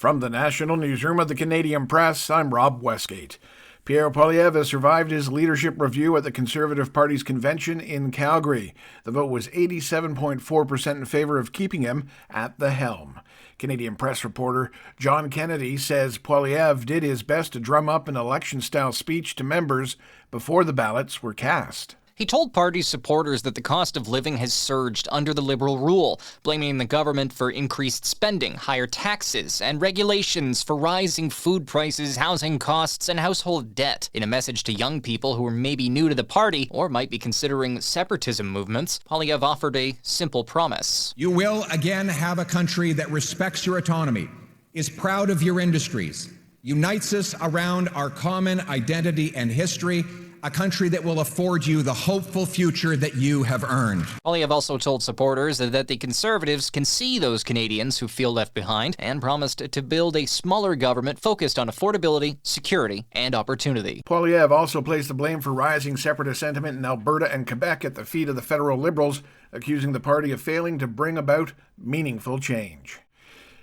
From the National Newsroom of the Canadian Press, I'm Rob Westgate. Pierre Poilievre has survived his leadership review at the Conservative Party's convention in Calgary. The vote was 87.4% in favor of keeping him at the helm. Canadian Press reporter John Kennedy says Poilievre did his best to drum up an election-style speech to members before the ballots were cast. He told party supporters that the cost of living has surged under the Liberal rule, blaming the government for increased spending, higher taxes, and regulations for rising food prices, housing costs, and household debt. In a message to young people who are maybe new to the party or might be considering separatism movements, Poilievre offered a simple promise. You will again have a country that respects your autonomy, is proud of your industries, unites us around our common identity and history, a country that will afford you the hopeful future that you have earned. Poilievre also told supporters that the Conservatives can see those Canadians who feel left behind and promised to build a smaller government focused on affordability, security, and opportunity. Poilievre also placed the blame for rising separatist sentiment in Alberta and Quebec at the feet of the federal Liberals, accusing the party of failing to bring about meaningful change.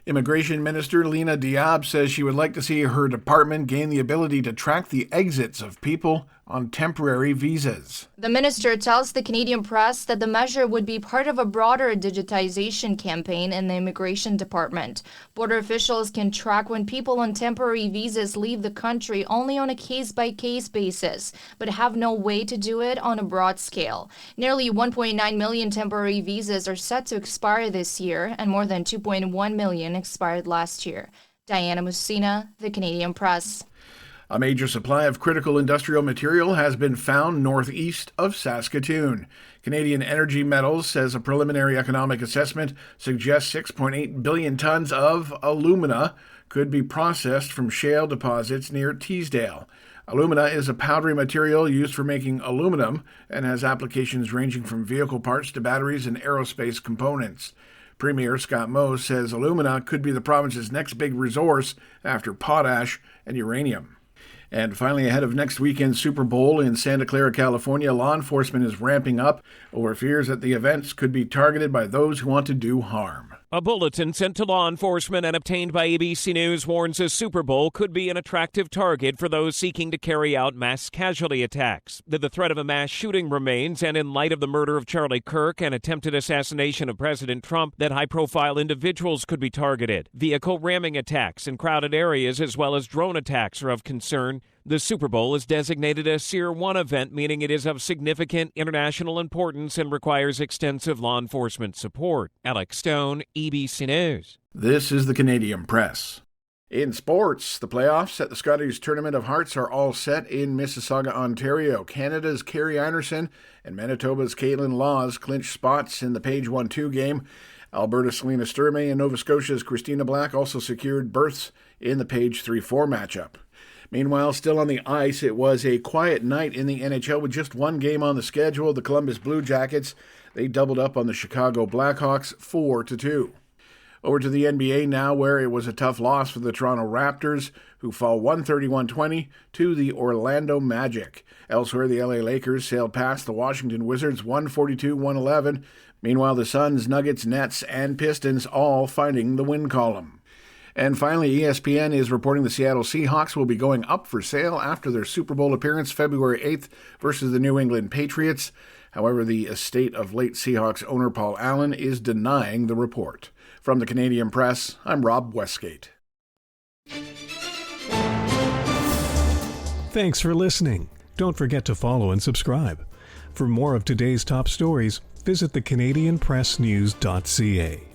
Immigration Minister Lena Diab says she would like to see her department gain the ability to track the exits of people on temporary visas. The minister tells the Canadian Press that the measure would be part of a broader digitization campaign in the Immigration Department. Border officials can track when people on temporary visas leave the country only on a case-by-case basis, but have no way to do it on a broad scale. Nearly 1.9 million temporary visas are set to expire this year, and more than 2.1 million expired last year. Diana Musina, the Canadian Press. A major supply of critical industrial material has been found northeast of Saskatoon. Canadian Energy Metals says a preliminary economic assessment suggests 6.8 billion tons of alumina could be processed from shale deposits near Teesdale. Alumina is a powdery material used for making aluminum and has applications ranging from vehicle parts to batteries and aerospace components. Premier Scott Moe says alumina could be the province's next big resource after potash and uranium. And finally, ahead of next weekend's Super Bowl in Santa Clara, California, law enforcement is ramping up over fears that the events could be targeted by those who want to do harm. A bulletin sent to law enforcement and obtained by ABC News warns a Super Bowl could be an attractive target for those seeking to carry out mass casualty attacks. The threat of a mass shooting remains, and in light of the murder of Charlie Kirk and attempted assassination of President Trump, that high-profile individuals could be targeted. Vehicle ramming attacks in crowded areas as well as drone attacks are of concern. The Super Bowl is designated a Tier 1 event, meaning it is of significant international importance and requires extensive law enforcement support. Alex Stone, ABC News. This is the Canadian Press. In sports, the playoffs at the Scottish Tournament of Hearts are all set in Mississauga, Ontario. Canada's Carrie Anderson and Manitoba's Caitlin Laws clinch spots in the Page 1-2 game. Alberta's Selena Sturmey and Nova Scotia's Christina Black also secured berths in the Page 3-4 matchup. Meanwhile, still on the ice, it was a quiet night in the NHL with just one game on the schedule. The Columbus Blue Jackets, they doubled up on the Chicago Blackhawks 4-2. Over to the NBA now, where it was a tough loss for the Toronto Raptors, who fall 131-20 to the Orlando Magic. Elsewhere, the LA Lakers sailed past the Washington Wizards 142-111. Meanwhile, the Suns, Nuggets, Nets, and Pistons all finding the win column. And finally, ESPN is reporting the Seattle Seahawks will be going up for sale after their Super Bowl appearance February 8th versus the New England Patriots. However, the estate of late Seahawks owner Paul Allen is denying the report. From the Canadian Press, I'm Rob Westgate. Thanks for listening. Don't forget to follow and subscribe. For more of today's top stories, visit thecanadianpressnews.ca.